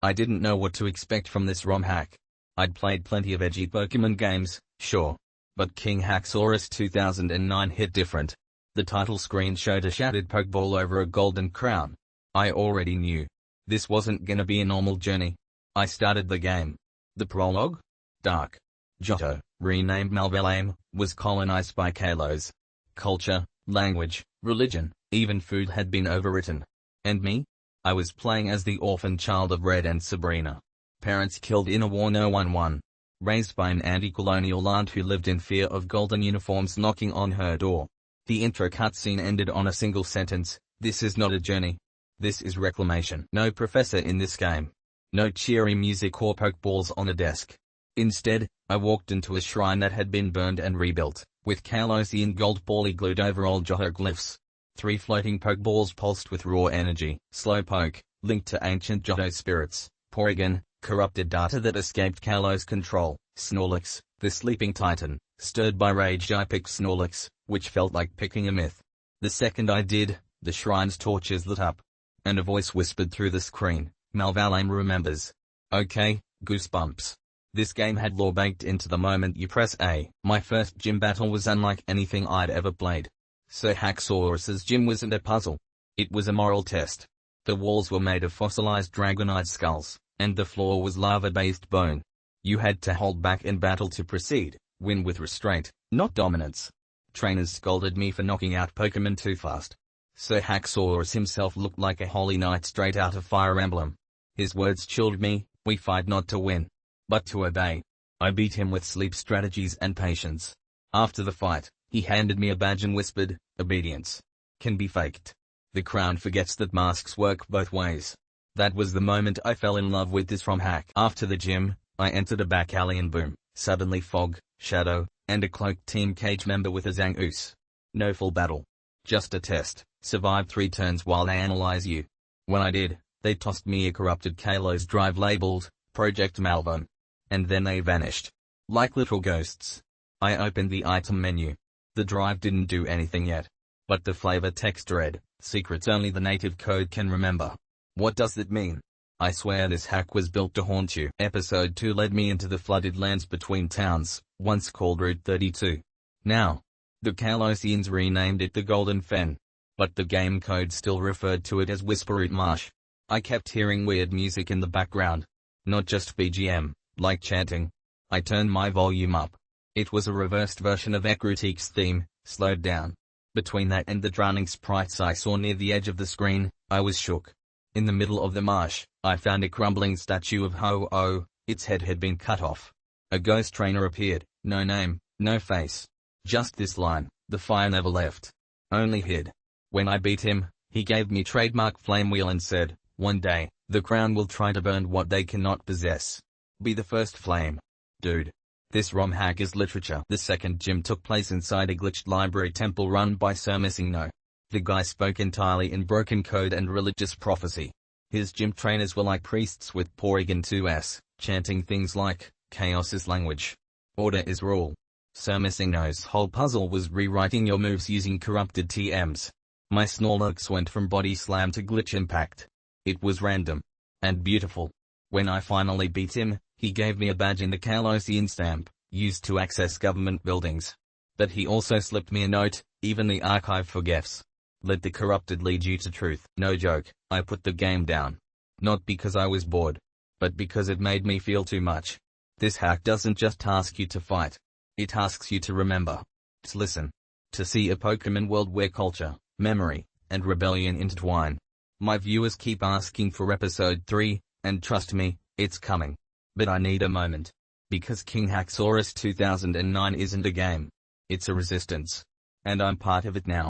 I didn't know what to expect from this ROM hack. I'd played plenty of edgy Pokemon games, sure. But KingHacksaurus2009 hit different. The title screen showed a shattered Pokeball over a golden crown. I already knew this wasn't gonna be a normal journey. I started the game. The prologue? Dark. Johto, renamed Malvalame, was colonized by Kalos. Culture, language, religion, even food had been overwritten. And me? I was playing as the orphan child of Red and Sabrina. Parents killed in a war no one won. Raised by an anti-colonial aunt who lived in fear of golden uniforms knocking on her door. The intro cutscene ended on a single sentence: "This is not a journey. This is reclamation." No professor in this game. No cheery music or Pokeballs on a desk. Instead, I walked into a shrine that had been burned and rebuilt, with Kalosian gold poorly glued over old Johto glyphs. 3 floating Pokeballs pulsed with raw energy. Slowpoke, linked to ancient Johto spirits. Porygon, corrupted data that escaped Kalos' control. Snorlax, the sleeping titan, stirred by rage. I picked Snorlax, which felt like picking a myth. The second I did, the shrine's torches lit up. And a voice whispered through the screen, "Malvalame remembers." Okay, goosebumps. This game had lore baked into the moment you press A. My first gym battle was unlike anything I'd ever played. Sir Hacksaurus's gym wasn't a puzzle. It was a moral test. The walls were made of fossilized dragonite skulls, and the floor was lava-based bone. You had to hold back in battle to proceed, win with restraint, not dominance. Trainers scolded me for knocking out Pokemon too fast. Sir Hacksaurus himself looked like a holy knight straight out of Fire Emblem. His words chilled me: "We fight not to win, but to obey." I beat him with sleep strategies and patience. After the fight, he handed me a badge and whispered, "Obedience can be faked. The crown forgets that masks work both ways." That was the moment I fell in love with this ROM hack. After the gym, I entered a back alley and boom, suddenly Fog, Shadow, and a cloaked Team Cage member with a Zangoose. No full battle. Just a test. Survive 3 turns while they analyze you. When I did, they tossed me a corrupted Kalos drive labeled, Project Malvern. And then they vanished. Like little ghosts. I opened the item menu. The drive didn't do anything yet. But the flavor text read, "Secrets only the native code can remember." What does that mean? I swear this hack was built to haunt you. Episode 2 led me into the flooded lands between towns, once called Route 32. Now, the Kalosians renamed it the Golden Fen. But the game code still referred to it as Whisperroot Marsh. I kept hearing weird music in the background. Not just BGM, like chanting. I turned my volume up. It was a reversed version of Ecruteak's theme, slowed down. Between that and the drowning sprites I saw near the edge of the screen, I was shook. In the middle of the marsh, I found a crumbling statue of Ho-Oh. Its head had been cut off. A ghost trainer appeared, no name, no face. Just this line: "The fire never left. Only hid." When I beat him, he gave me trademark flame wheel and said, "One day, the crown will try to burn what they cannot possess. Be the first flame." Dude. This ROM hack is literature. The second gym took place inside a glitched library temple run by Sir Missingno. The guy spoke entirely in broken code and religious prophecy. His gym trainers were like priests with Porygon 2s, chanting things like, "Chaos is language. Order is rule." Sir Missingno's whole puzzle was rewriting your moves using corrupted TMs. My Snorlax went from body slam to glitch impact. It was random. And beautiful. When I finally beat him, he gave me a badge in the Kalosian stamp, used to access government buildings. But he also slipped me a note: "Even the archive forgets. Let the corrupted lead you to truth." No joke, I put the game down. Not because I was bored, but because it made me feel too much. This hack doesn't just ask you to fight. It asks you to remember. To listen. To see a Pokemon world where culture, memory, and rebellion intertwine. My viewers keep asking for episode 3, and trust me, it's coming. But I need a moment. Because KingHacksaurus2009 isn't a game. It's a resistance. And I'm part of it now.